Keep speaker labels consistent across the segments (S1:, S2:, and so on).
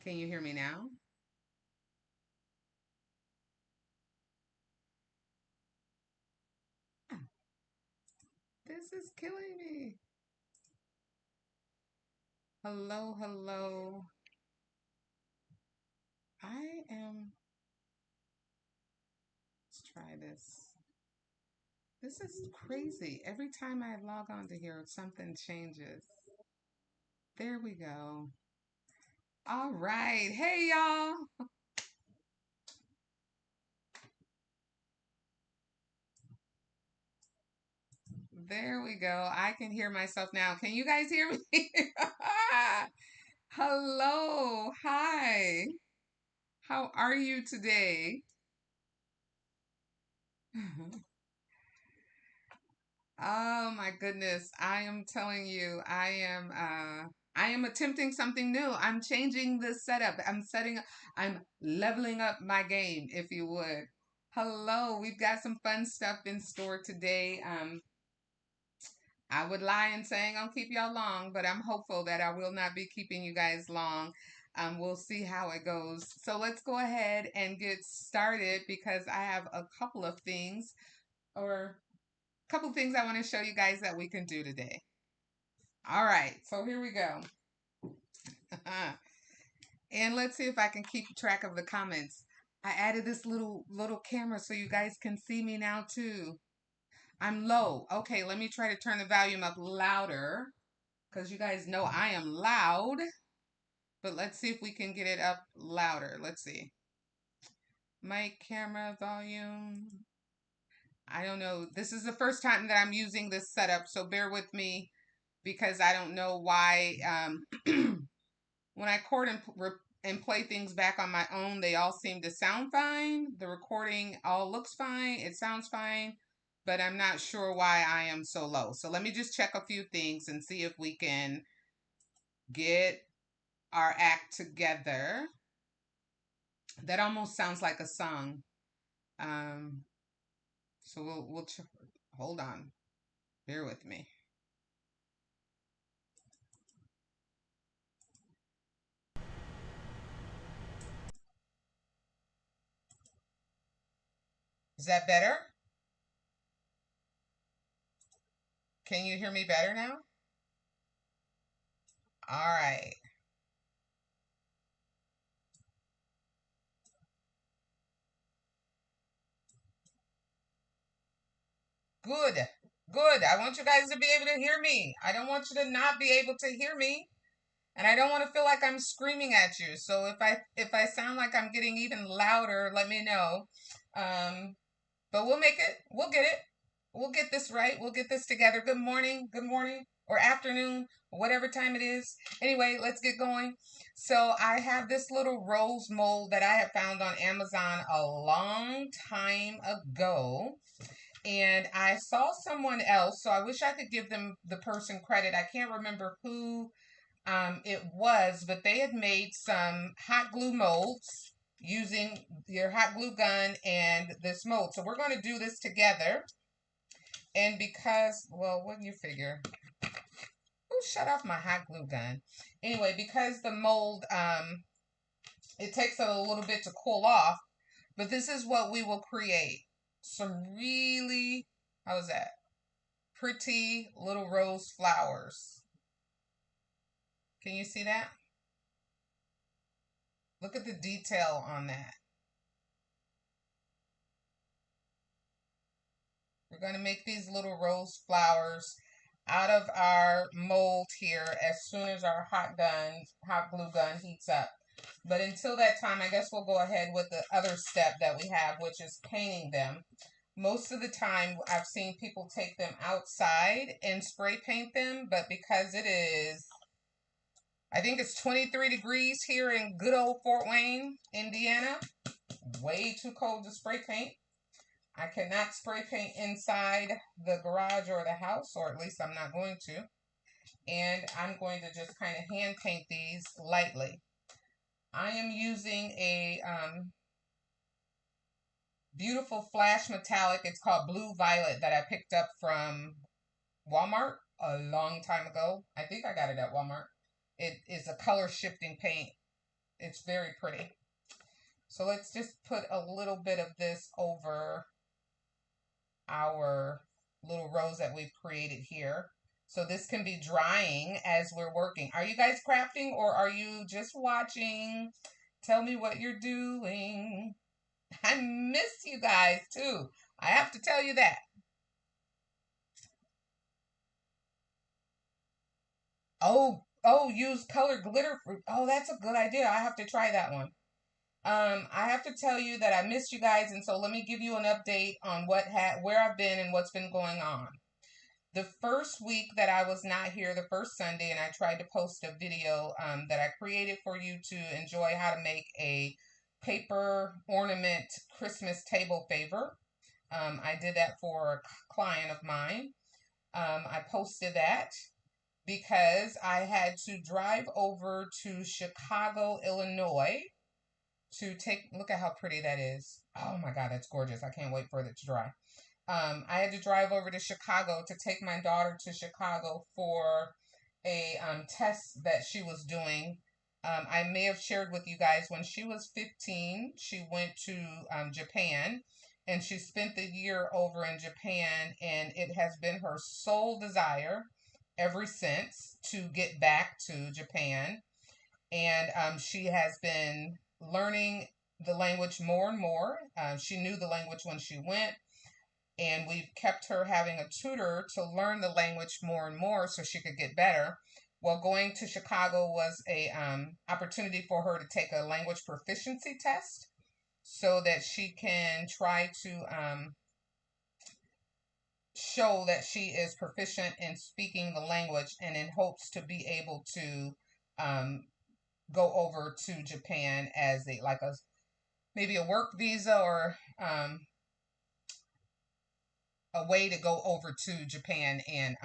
S1: Can you hear me now? This is killing me. Hello, hello. I am. Let's try this. This is crazy. Every time I log on to here, something changes. There we go. All right. Hey, y'all. There we go. I can hear myself now. Can you guys hear me? Hello. Hi. How are you today? Oh my goodness. I am telling you, I am attempting something new. I'm changing the setup. I'm leveling up my game, if you would. Hello, we've got some fun stuff in store today. I would lie in saying I'll keep y'all long, but I'm hopeful that I will not be keeping you guys long. We'll see how it goes. So let's go ahead and get started because I have a couple of things or couple things I want to show you guys that we can do today. All right, so here we go. And let's see if I can keep track of the comments. I added this little camera so you guys can see me now too. I'm low. Okay, let me try to turn the volume up louder because you guys know I am loud. But let's see if we can get it up louder. Let's see. Mic, camera, volume. I don't know. This is the first time that I'm using this setup, so bear with me because I don't know why. When I record and play things back on my own, they all seem to sound fine. The recording all looks fine. It sounds fine, but I'm not sure why I am so low. So let me just check a few things and see if we can get our act together. That almost sounds like a song. Um, so we'll hold on. Bear with me. Is that better? Can you hear me better now? All right. Good. Good. I want you guys to be able to hear me. I don't want you to not be able to hear me. And I don't want to feel like I'm screaming at you. So if I sound like I'm getting even louder, let me know. Um, but we'll make it. We'll get it. We'll get this right. We'll get this together. Good morning, or afternoon, whatever time it is. Anyway, let's get going. So I have this little rose mold that I have found on Amazon a long time ago. And I saw someone else, so I wish I could give them the person credit. I can't remember who it was, but they had made some hot glue molds using your hot glue gun and this mold. So we're going to do this together. And because, well, wouldn't you figure? Who shut off my hot glue gun? Anyway, because the mold, it takes a little bit to cool off, but this is what we will create. Some really, how was that? Pretty little rose flowers. Can you see that? Look at the detail on that. We're going to make these little rose flowers out of our mold here as soon as our hot glue gun heats up. But until that time, I guess we'll go ahead with the other step that we have, which is painting them. Most of the time, I've seen people take them outside and spray paint them, but because it is, I think it's 23 degrees here in good old Fort Wayne, Indiana, way too cold to spray paint. I cannot spray paint inside the garage or the house, or at least I'm not going to. And I'm going to just kind of hand paint these lightly. I am using a beautiful flash metallic. It's called Blue Violet that I picked up from Walmart a long time ago. I think I got it at Walmart. It is a color shifting paint. It's very pretty. So let's just put a little bit of this over our little rose that we've created here. So this can be drying as we're working. Are you guys crafting or are you just watching? Tell me what you're doing. I miss you guys too. I have to tell you that. Use colored glitter fruit. Oh, that's a good idea. I have to try that one. I have to tell you that I missed you guys, and so let me give you an update on where I've been and what's been going on. The first week that I was not here, the first Sunday, and I tried to post a video that I created for you to enjoy how to make a paper ornament Christmas table favor. I did that for a client of mine. I posted that because I had to drive over to Chicago, Illinois to look at how pretty that is. Oh my God, that's gorgeous. I can't wait for it to dry. I had to drive over to Chicago to take my daughter to Chicago for a test that she was doing. I may have shared with you guys when she was 15, she went to Japan and she spent the year over in Japan, and it has been her sole desire ever since to get back to Japan. And she has been learning the language more and more. She knew the language when she went, and we've kept her having a tutor to learn the language more and more so she could get better. Well, going to Chicago was a opportunity for her to take a language proficiency test so that she can try to show that she is proficient in speaking the language, and in hopes to be able to um, go over to Japan as a maybe a work visa or a way to go over to Japan and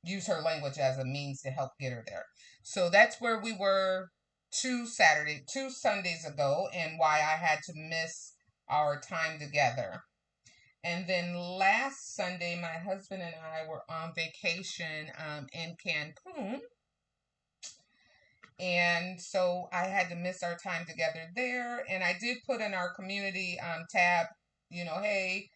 S1: use her language as a means to help get her there. So that's where we were two Sundays ago, and why I had to miss our time together. And then last Sunday, my husband and I were on vacation in Cancun. And so I had to miss our time together there. And I did put in our community tab, hey,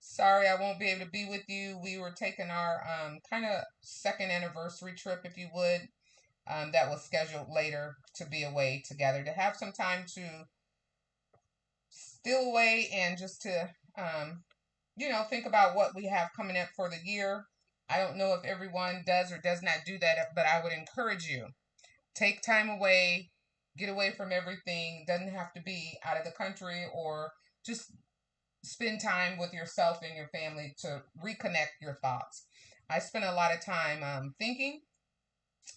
S1: sorry I won't be able to be with you. We were taking our kind of second anniversary trip, if you would, that was scheduled later to be away together, to have some time to steal away and just to, think about what we have coming up for the year. I don't know if everyone does or does not do that, but I would encourage you. Take time away, get away from everything. Doesn't have to be out of the country, or just spend time with yourself and your family to reconnect your thoughts. I spent a lot of time thinking,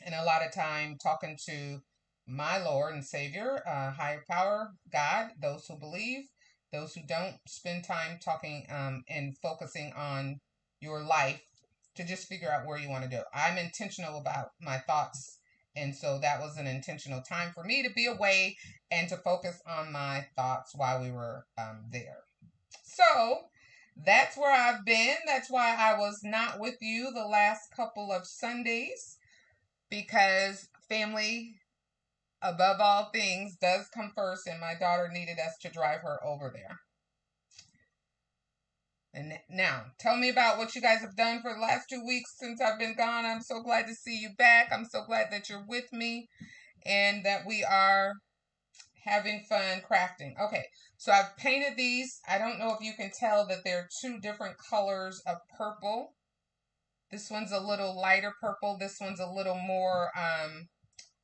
S1: and a lot of time talking to my Lord and Savior, higher power, God, those who believe, those who don't. Spend time talking and focusing on your life to just figure out where you want to go. I'm intentional about my thoughts, and so that was an intentional time for me to be away and to focus on my thoughts while we were there. So that's where I've been. That's why I was not with you the last couple of Sundays, because family, above all things, does come first, and my daughter needed us to drive her over there. And now, tell me about what you guys have done for the last 2 weeks since I've been gone. I'm so glad to see you back. I'm so glad that you're with me and that we are having fun crafting. Okay, so I've painted these. I don't know if you can tell that they're two different colors of purple. This one's a little lighter purple. This one's a little more,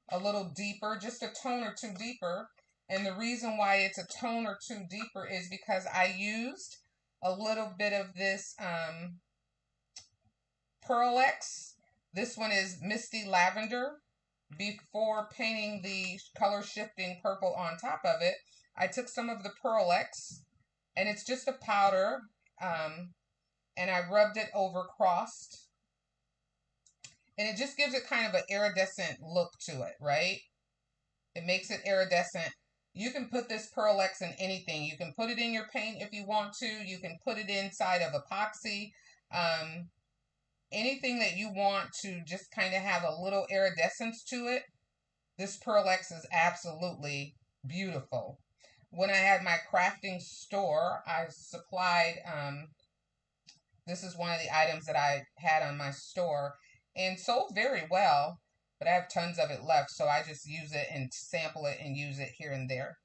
S1: a little deeper, just a tone or two deeper. And the reason why it's a tone or two deeper is because I used a little bit of this Pearl X. This one is Misty Lavender. Before painting the color shifting purple on top of it, I took some of the Pearl X, and it's just a powder, and I rubbed it over crossed, and it just gives it kind of an iridescent look to it, right? It makes it iridescent. You can put this Pearl X in anything. You can put it in your paint if you want to. You can put it inside of epoxy. Anything that you want to just kind of have a little iridescence to it. This Pearl X is absolutely beautiful. When I had my crafting store, I supplied, this is one of the items that I had on my store and sold very well, but I have tons of it left, so I just use it and sample it and use it here and there.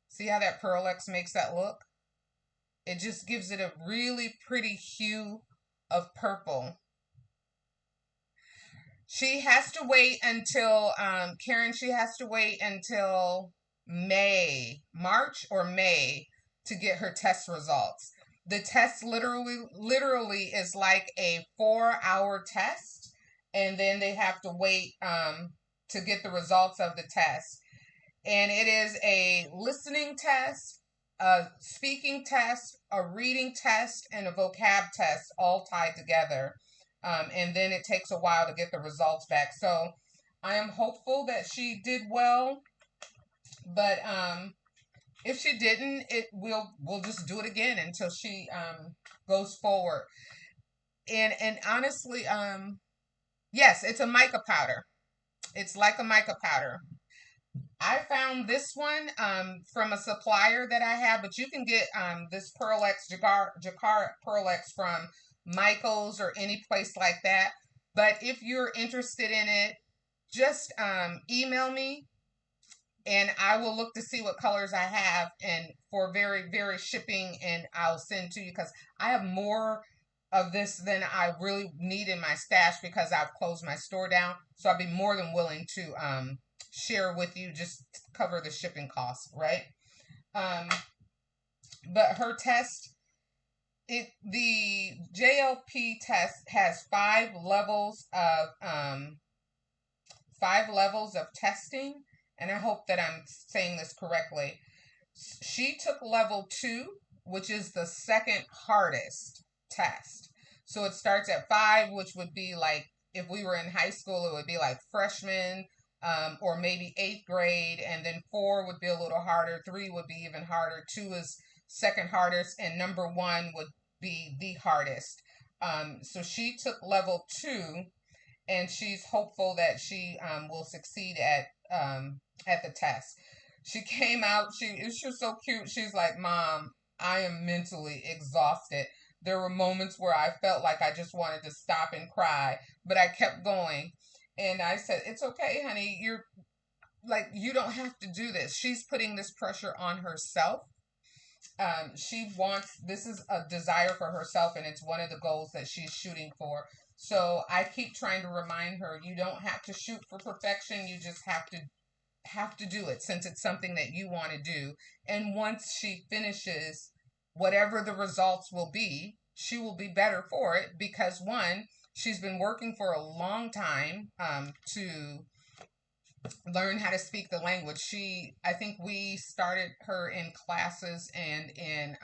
S1: See how that Pearl X makes that look? It just gives it a really pretty hue of purple. She has to wait until, Karen, she has to wait until March or May to get her test results. The test literally is like a 4 hour test, and then they have to wait to get the results of the test. And it is a listening test, a speaking test, a reading test, and a vocab test all tied together. And then it takes a while to get the results back. So I am hopeful that she did well, but if she didn't, we'll just do it again until she goes forward. And honestly, yes, it's a mica powder. It's like a mica powder. I found this one from a supplier that I have, but you can get this Pearl X, Jacquard Pearl X from Michael's or any place like that. But if you're interested in it, just email me and I will look to see what colors I have and for very, very shipping, and I'll send to you because I have more of this than I really need in my stash because I've closed my store down. So I'd be more than willing to share with you, just cover the shipping costs, right? Um, but her test, the JLP test has 5 levels of testing, and I hope that I'm saying this correctly. She took level 2, which is the second hardest test. So it starts at 5, which would be like, if we were in high school, it would be like freshman, or maybe 8th grade, and then 4 would be a little harder, 3 would be even harder, 2 is second hardest, and number 1 would be the hardest. So she took level 2, and she's hopeful that she will succeed at the test. She came out. She was so cute. She's like, "Mom, I am mentally exhausted. There were moments where I felt like I just wanted to stop and cry, but I kept going." And I said, "It's okay, honey. You're like, you don't have to do this." She's putting this pressure on herself. She wants, this is a desire for herself, and it's one of the goals that she's shooting for. So I keep trying to remind her, you don't have to shoot for perfection. You just have to do it since it's something that you want to do. And once she finishes, whatever the results will be, she will be better for it because one, she's been working for a long time to learn how to speak the language. I think we started her in classes and in,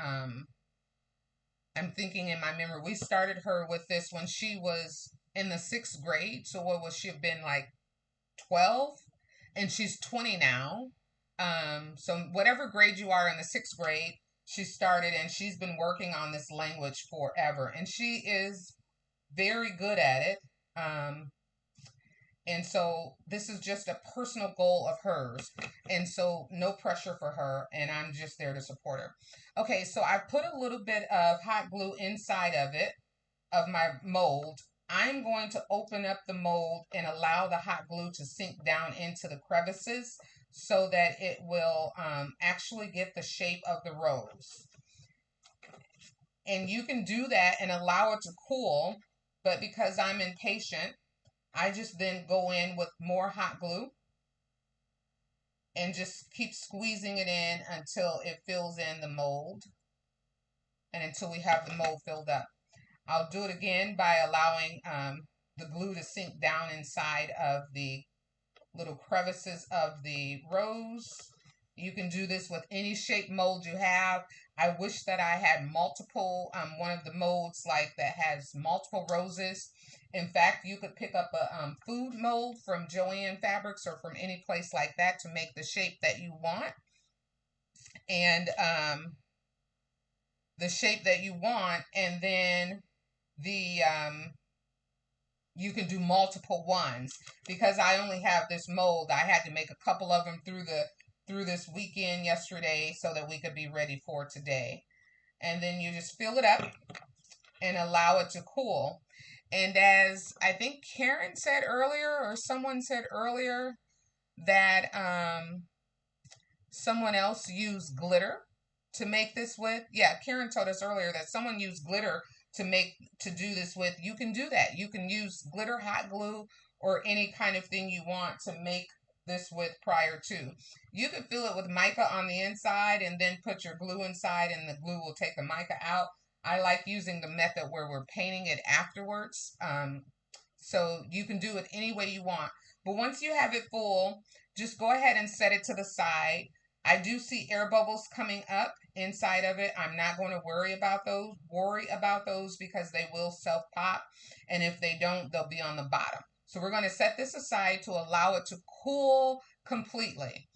S1: I'm thinking in my memory, we started her with this when she was in the 6th grade. So what would she have been, like 12? And she's 20 now. So whatever grade you are in the 6th grade, she started, and she's been working on this language forever. And she is very good at it. And so this is just a personal goal of hers. And so no pressure for her. And I'm just there to support her. Okay, so I put a little bit of hot glue inside of it, of my mold. I'm going to open up the mold and allow the hot glue to sink down into the crevices so that it will actually get the shape of the rose. And you can do that and allow it to cool. But because I'm impatient, I just then go in with more hot glue and just keep squeezing it in until it fills in the mold and until we have the mold filled up. I'll do it again by allowing the glue to sink down inside of the little crevices of the rose. You can do this with any shape mold you have. I wish that I had multiple, one of the molds like that has multiple roses. In fact, you could pick up a food mold from Joann Fabrics or from any place like that to make the shape that you want. And the shape that you want, and then the you can do multiple ones. Because I only have this mold, I had to make a couple of them through this weekend yesterday so that we could be ready for today. And then you just fill it up and allow it to cool. And as I think Karen said earlier, or someone said earlier, that someone else used glitter to make this with. Yeah, Karen told us earlier that someone used glitter to do this with. You can do that. You can use glitter, hot glue, or any kind of thing you want to make this with prior to. You could fill it with mica on the inside and then put your glue inside, and the glue will take the mica out. I like using the method where we're painting it afterwards. So you can do it any way you want. But once you have it full, just go ahead and set it to the side. I do see air bubbles coming up inside of it. I'm not going to worry about those because they will self pop, and if they don't, they'll be on the bottom. So we're going to set this aside to allow it to cool completely.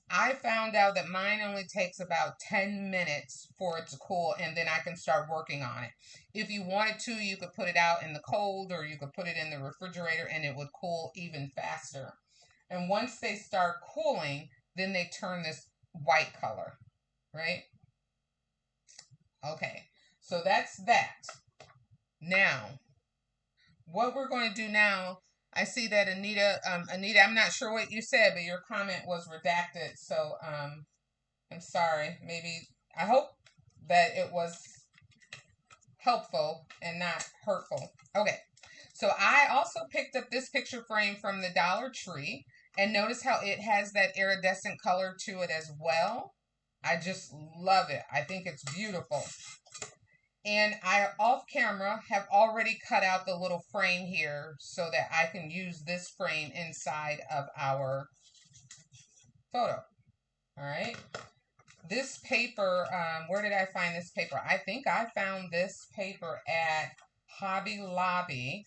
S1: I found out that mine only takes about 10 minutes for it to cool, and then I can start working on it. If you wanted to, you could put it out in the cold, or you could put it in the refrigerator and it would cool even faster. And once they start cooling, then they turn this white color, right? Okay, so that's that. Now, what we're going to do now, I see that Anita, I'm not sure what you said, but your comment was redacted. So I'm sorry. Maybe, I hope that it was helpful and not hurtful. Okay. So I also picked up this picture frame from the Dollar Tree, and notice how it has that iridescent color to it as well. I just love it. I think it's beautiful. And I, off camera, have already cut out the little frame here so that I can use this frame inside of our photo. All right. This paper, where did I find this paper? I think I found this paper at Hobby Lobby.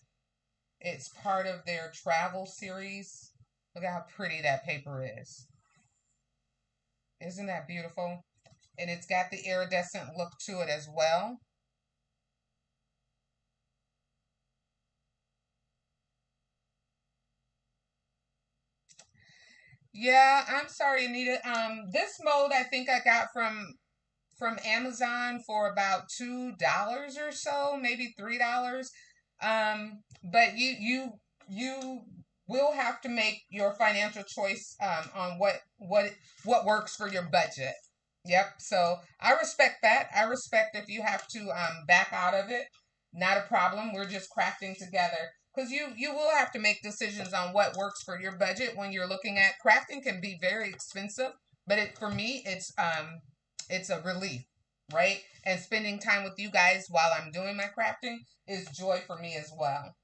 S1: It's part of their travel series. Look at how pretty that paper is. Isn't that beautiful? And it's got the iridescent look to it as well. Yeah, I'm sorry, Anita. This mold I think I got from Amazon for about $2 or so, maybe $3. But you will have to make your financial choice on what works for your budget. Yep. So I respect that. I respect if you have to back out of it. Not a problem. We're just crafting together. Because you will have to make decisions on what works for your budget when you're looking at crafting. Can be very expensive, but for me it's a relief, right? And spending time with you guys while I'm doing my crafting is joy for me as well.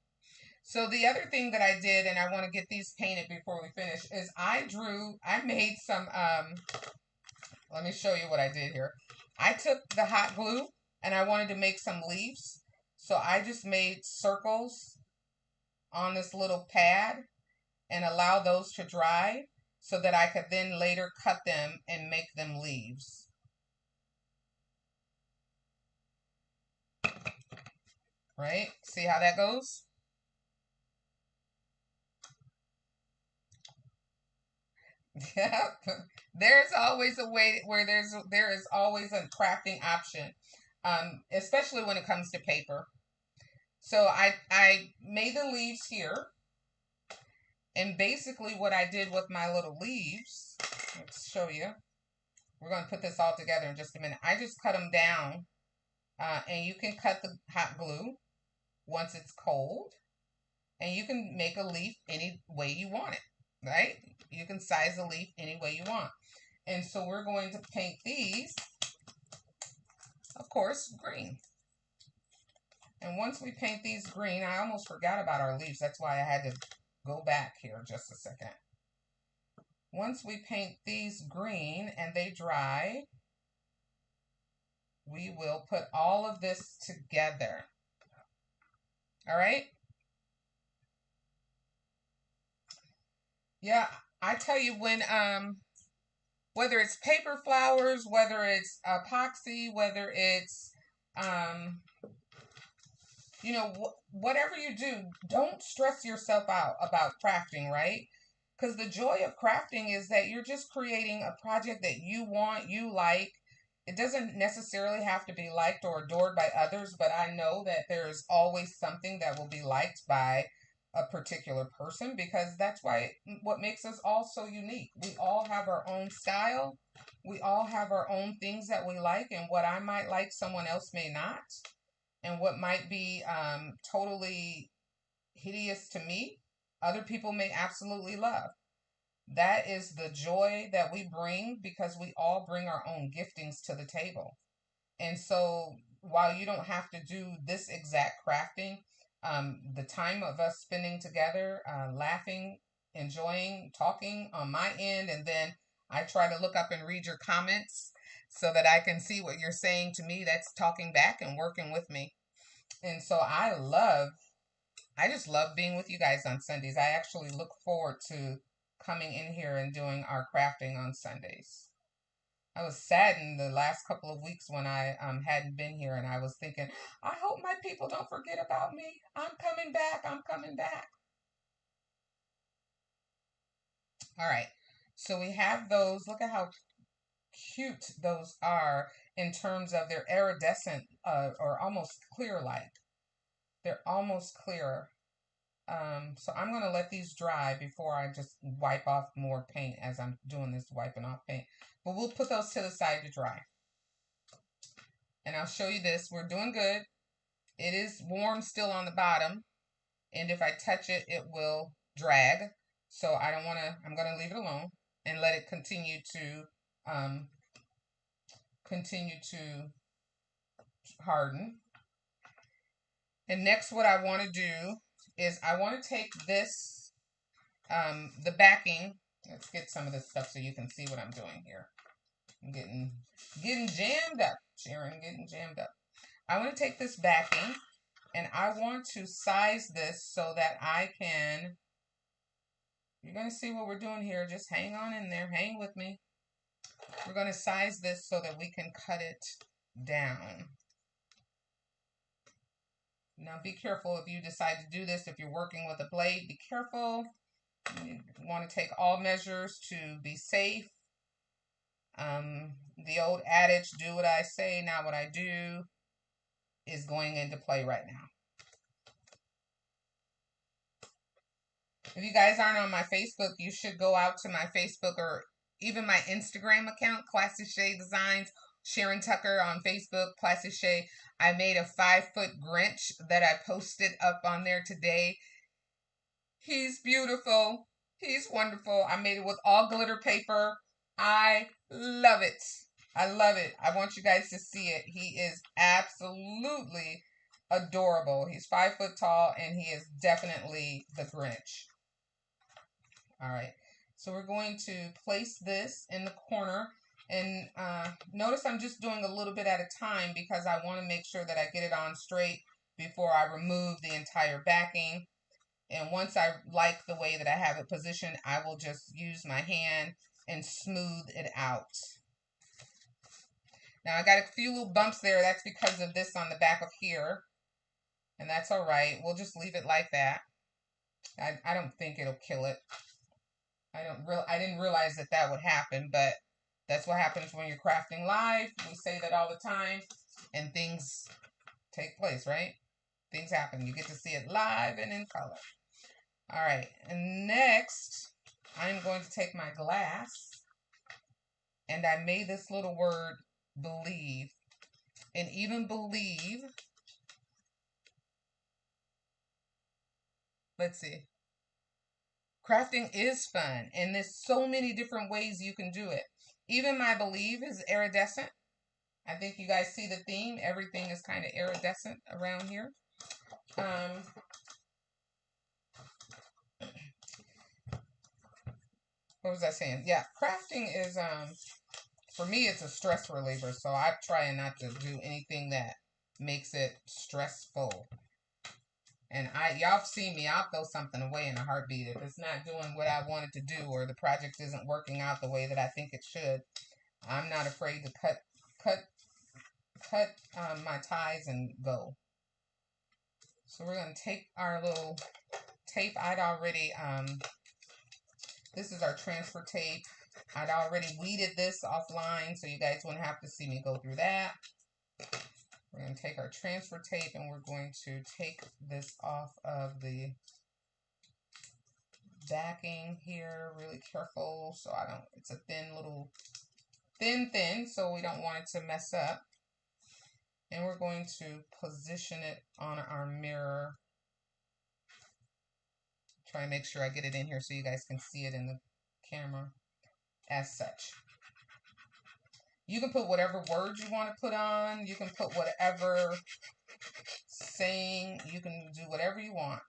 S1: So the other thing that I did, and I want to get these painted before we finish, is I made some let me show you what I did here. I took the hot glue and I wanted to make some leaves. So I just made circles on this little pad and allow those to dry so that I could then later cut them and make them leaves. Right? See how that goes? Yeah. There's always a way where there is always a crafting option. Especially when it comes to paper. So I made the leaves here. And basically what I did with my little leaves, let's show you. We're going to put this all together in just a minute. I just cut them down. And you can cut the hot glue once it's cold. And you can make a leaf any way you want it, right? You can size a leaf any way you want. And so we're going to paint these, of course, green. And once we paint these green, I almost forgot about our leaves. That's why I had to go back here just a second. Once we paint these green and they dry, we will put all of this together. All right? Yeah, I tell you, when whether it's paper flowers, whether it's epoxy, whether it's whatever you do, don't stress yourself out about crafting, right? Because the joy of crafting is that you're just creating a project that you want, you like. It doesn't necessarily have to be liked or adored by others, but I know that there's always something that will be liked by a particular person because that's why what makes us all so unique. We all have our own style. We all have our own things that we like, and what I might like, someone else may not. And what might be totally hideous to me, other people may absolutely love. That is the joy that we bring because we all bring our own giftings to the table. And so while you don't have to do this exact crafting, the time of us spending together, laughing, enjoying, talking on my end, and then I try to look up and read your comments so that I can see what you're saying to me. That's talking back and working with me. And so I just love being with you guys on Sundays. I actually look forward to coming in here and doing our crafting on Sundays. I was saddened the last couple of weeks when I hadn't been here, and I was thinking, I hope my people don't forget about me. I'm coming back. I'm coming back. All right. So we have those. Look at how cute those are in terms of their iridescent or almost clear like. They're almost clear. So I'm going to let these dry before I just wipe off more paint as I'm doing this wiping off paint. But we'll put those to the side to dry. And I'll show you this. We're doing good. It is warm still on the bottom. And if I touch it, it will drag. So I don't want to, I'm going to leave it alone and let it continue to harden. And next what I want to do is I want to take this, the backing. Let's get some of this stuff so you can see what I'm doing here. I'm getting jammed up, Sharon, getting jammed up. I want to take this backing and I want to size this so that I can, you're going to see what we're doing here. Just hang on in there. Hang with me. We're going to size this so that we can cut it down. Now be careful if you decide to do this. If you're working with a blade, be careful. You want to take all measures to be safe. The old adage, do what I say, not what I do, is going into play right now. If you guys aren't on my Facebook, you should go out to my Facebook or even my Instagram account, Classy Shay Designs, Sharon Tucker on Facebook, Classy Shay. I made a 5-foot Grinch that I posted up on there today. He's beautiful. He's wonderful. I made it with all glitter paper. I love it. I love it. I want you guys to see it. He is absolutely adorable. He's 5 foot tall and he is definitely the Grinch. All right. So we're going to place this in the corner. And notice I'm just doing a little bit at a time because I want to make sure that I get it on straight before I remove the entire backing. And once I like the way that I have it positioned, I will just use my hand and smooth it out. Now I got a few little bumps there. That's because of this on the back of here. And that's all right. We'll just leave it like that. I don't think it'll kill it. I didn't realize that that would happen, but that's what happens when you're crafting live. We say that all the time, and things take place, right? Things happen. You get to see it live and in color. All right, and next, I'm going to take my glass, and I made this little word, believe, and even believe, let's see, crafting is fun, and there's so many different ways you can do it. Even my believe is iridescent. I think you guys see the theme. Everything is kind of iridescent around here. What was I saying? Yeah, crafting is, for me, it's a stress reliever. So I try not to do anything that makes it stressful. And y'all have seen me, I'll throw something away in a heartbeat. If it's not doing what I wanted to do or the project isn't working out the way that I think it should, I'm not afraid to cut my ties and go. So we're going to take our little tape. I'd already, this is our transfer tape. I'd already weeded this offline, so you guys wouldn't have to see me go through that. We're going to take our transfer tape and we're going to take this off of the backing here. Really careful so I don't, it's a thin little, thin, so we don't want it to mess up. And we're going to position it on our mirror. Try to make sure I get it in here so you guys can see it in the camera as such. You can put whatever words you want to put on. You can put whatever saying. You can do whatever you want.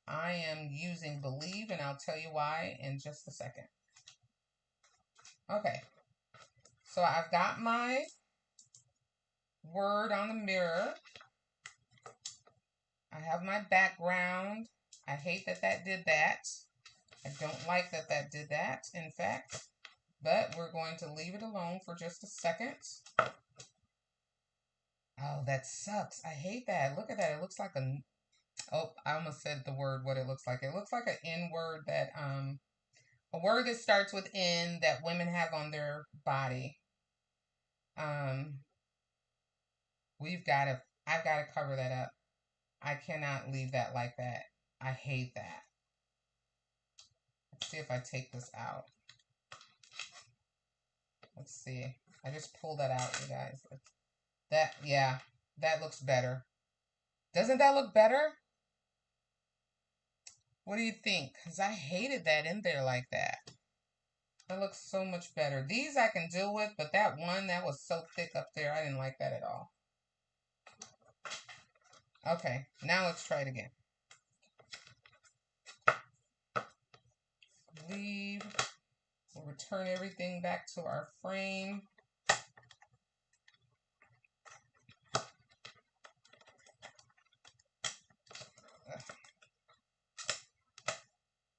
S1: I am using Believe, and I'll tell you why in just a second. Okay. So I've got my word on the mirror. I have my background. I hate that that did that. I don't like that that did that, in fact. But we're going to leave it alone for just a second. Oh, that sucks. I hate that. Look at that. It looks like a... Oh, I almost said the word, what it looks like. It looks like an N word that... a word that starts with N that women have on their body. I've got to cover that up. I cannot leave that like that. I hate that. Let's see if I take this out. Let's see. I just pulled that out, you guys. That, yeah, that looks better. Doesn't that look better? What do you think? Because I hated that in there like that. That looks so much better. These I can deal with, but that one that was so thick up there, I didn't like that at all. Okay, now let's try it again. Leave. We'll return everything back to our frame.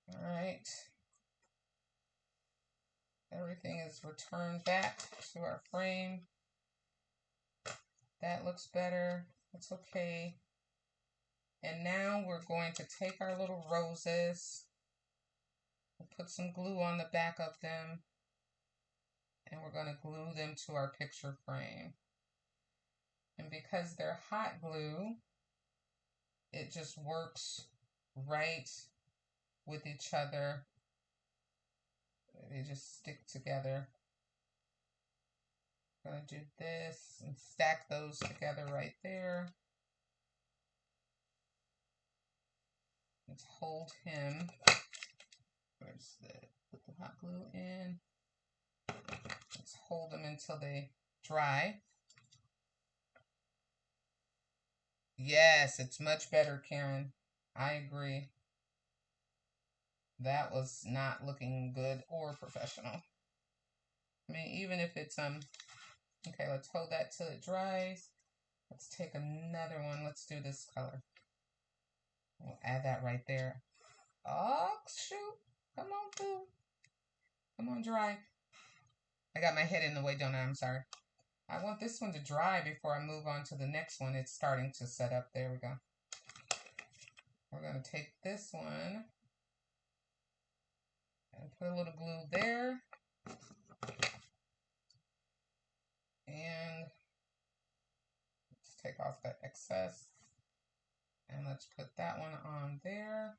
S1: All right. Everything is returned back to our frame. That looks better. That's okay. And now we're going to take our little roses. We'll put some glue on the back of them. And we're going to glue them to our picture frame. And because they're hot glue, it just works right with each other. They just stick together. I'm going to do this and stack those together right there. Let's hold him. Where's the, put the hot glue in. Let's hold them until they dry. Yes, it's much better, Karen. I agree. That was not looking good or professional. I mean, even if it's, okay, let's hold that till it dries. Let's take another one. Let's do this color. We'll add that right there. Oh, shoot. Come on, boo. Come on, dry. I got my head in the way, don't I? I'm sorry. I want this one to dry before I move on to the next one. It's starting to set up. There we go. We're going to take this one and put a little glue there. And let's take off that excess. And let's put that one on there.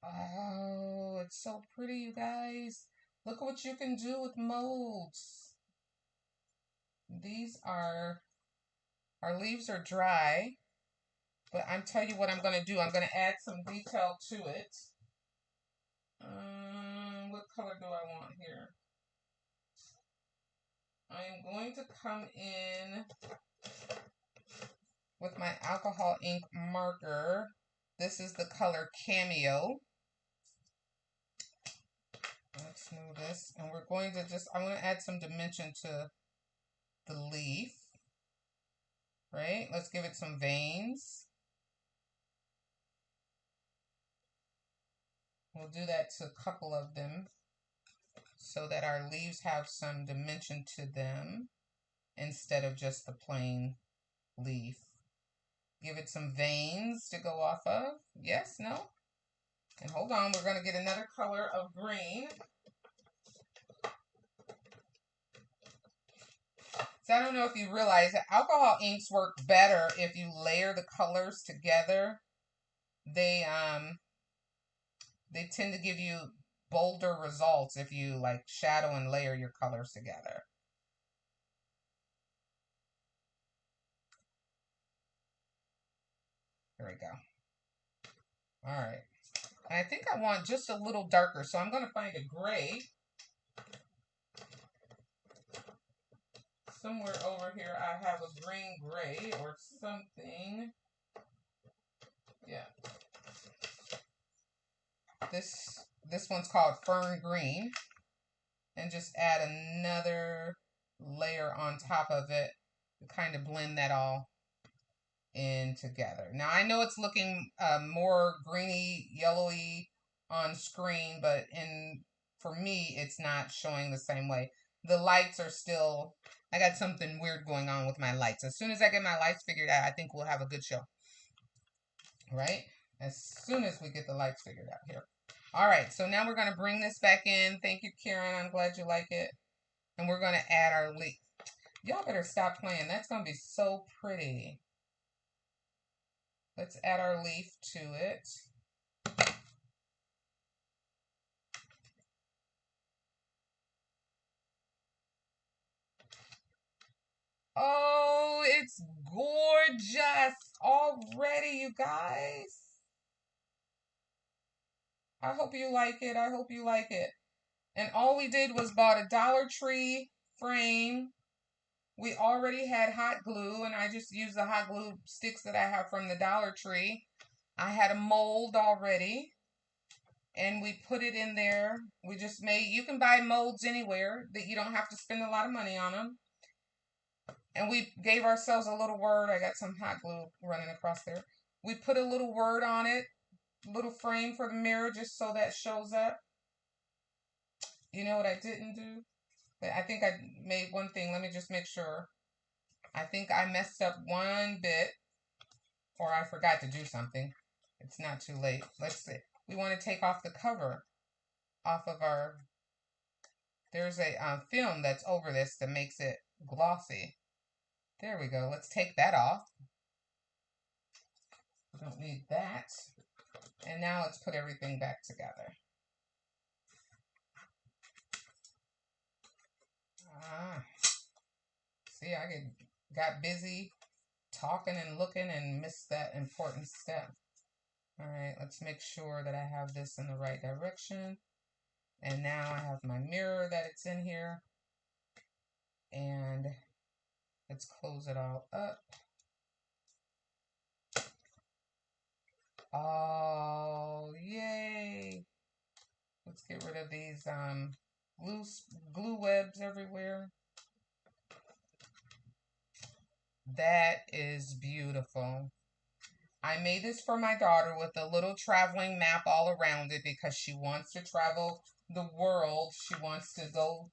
S1: Oh, it's so pretty, you guys. Look what you can do with molds. These are, our leaves are dry, but I'm telling you what I'm going to do. I'm going to add some detail to it. What color do I want here? I am going to come in with my alcohol ink marker. This is the color Cameo. Let's move this. And we're going to just, I want to add some dimension to the leaf. Right? Let's give it some veins. We'll do that to a couple of them so that our leaves have some dimension to them instead of just the plain leaf. Give it some veins to go off of. Yes, no? And hold on, we're going to get another color of green. So I don't know if you realize that alcohol inks work better if you layer the colors together. They tend to give you bolder results if you like shadow and layer your colors together. There we go. All right. And I think I want just a little darker, so I'm going to find a gray. Somewhere over here I have a green gray or something. Yeah. This one's called Fern Green. And just add another layer on top of it to kind of blend that all in together. Now I know it's looking more greeny, yellowy on screen, but for me it's not showing the same way. The lights are still, I got something weird going on with my lights. As soon as I get my lights figured out, I think we'll have a good show. Right? As soon as we get the lights figured out here. All right, so now we're going to bring this back in. Thank you, Karen. I'm glad you like it. And we're going to add our leaf. Y'all better stop playing. That's going to be so pretty. Let's add our leaf to it. Oh, it's gorgeous already, you guys. I hope you like it. I hope you like it. And all we did was bought a Dollar Tree frame. We already had hot glue, and I just used the hot glue sticks that I have from the Dollar Tree. I had a mold already, and we put it in there. We just made, you can buy molds anywhere, that you don't have to spend a lot of money on them. And we gave ourselves a little word. I got some hot glue running across there. We put a little word on it, little frame for the mirror, just so that shows up. You know what I didn't do? I think I made one thing. Let me just make sure. I think I messed up one bit, or I forgot to do something. It's not too late. Let's see. We want to take off the cover off of our, there's a film that's over this that makes it glossy. There we go. Let's take that off. We don't need that. And now let's put everything back together. See, I got busy talking and looking and missed that important step. All right, let's make sure that I have this in the right direction. And now I have my mirror that it's in here. And let's close it all up. Oh, yay. Let's get rid of these glue webs everywhere. That is beautiful. I made this for my daughter with a little traveling map all around it because she wants to travel the world. She wants to go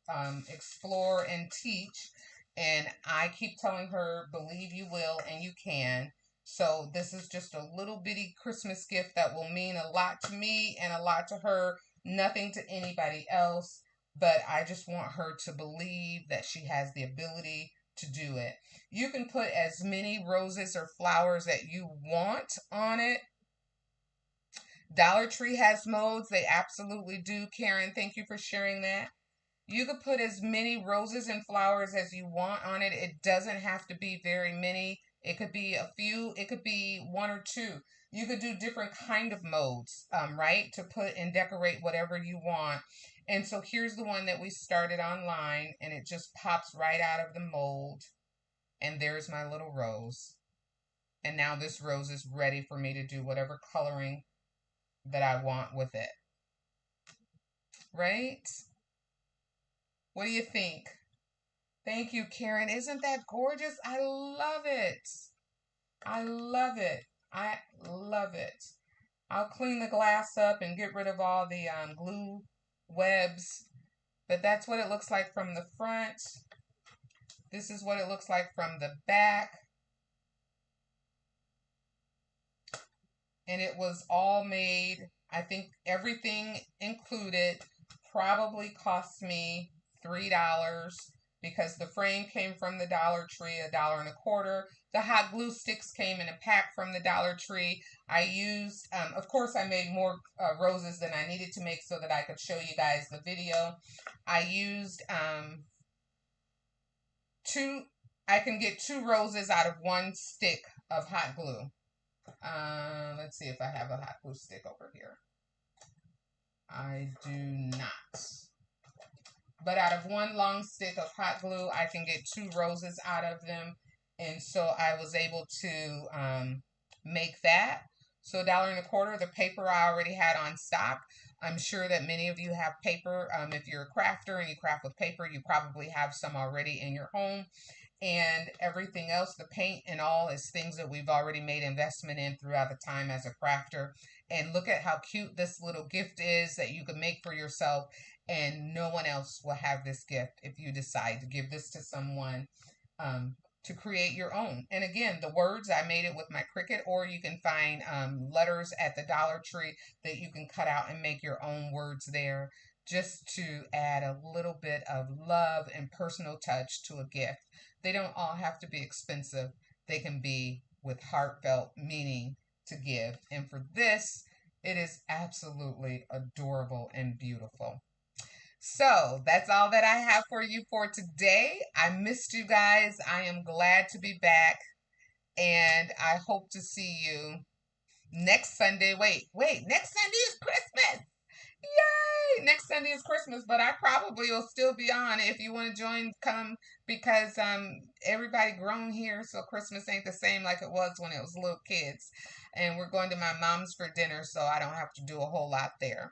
S1: explore and teach. And I keep telling her, believe you will and you can. So this is just a little bitty Christmas gift that will mean a lot to me and a lot to her. Nothing to anybody else. But I just want her to believe that she has the ability to do it. You can put as many roses or flowers that you want on it. Dollar Tree has molds. They absolutely do. Karen, thank you for sharing that. You could put as many roses and flowers as you want on it. It doesn't have to be very many. It could be a few. It could be one or two. You could do different kind of molds, right, to put and decorate whatever you want. And so here's the one that we started online, and it just pops right out of the mold. And there's my little rose. And now this rose is ready for me to do whatever coloring that I want with it. Right? What do you think? Thank you, Karen. Isn't that gorgeous? I love it. I love it. I love it. I'll clean the glass up and get rid of all the glue webs. But that's what it looks like from the front. This is what it looks like from the back. and it was all made, I think everything included probably cost me $3 because the frame came from the Dollar Tree, $1.25. The hot glue sticks came in a pack from the Dollar Tree. I used, of course, I made more roses than I needed to make so that I could show you guys the video. I used two, I can get 2 roses out of 1 stick of hot glue. Let's see if I have a hot glue stick over here. I do not. But out of 1 long stick of hot glue, I can get 2 roses out of them. And so I was able to make that. So $1.25. The paper I already had on stock. I'm sure that many of you have paper. If you're a crafter and you craft with paper, you probably have some already in your home. And everything else, the paint and all, is things that we've already made investment in throughout the time as a crafter. And look at how cute this little gift is that you can make for yourself, and no one else will have this gift if you decide to give this to someone, to create your own. And again, the words, I made it with my Cricut, or you can find letters at the Dollar Tree that you can cut out and make your own words there, just to add a little bit of love and personal touch to a gift. They don't all have to be expensive. They can be with heartfelt meaning to give. And for this, it is absolutely adorable and beautiful. So that's all that I have for you for today. I missed you guys. I am glad to be back. And I hope to see you next Sunday. Wait, next Sunday is Christmas. Yay! Next Sunday is Christmas, but I probably will still be on. If you want to join, come, because everybody grown here, so Christmas ain't the same like it was when it was little kids. And we're going to my mom's for dinner, so I don't have to do a whole lot there.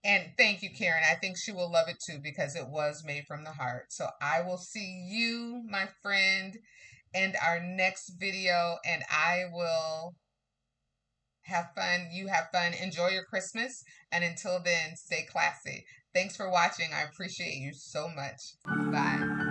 S1: And thank you, Karen. I think she will love it too because it was made from the heart. So I will see you, my friend, in our next video, and I will have fun. You have fun. Enjoy your Christmas. And until then, stay classy. Thanks for watching. I appreciate you so much. Bye.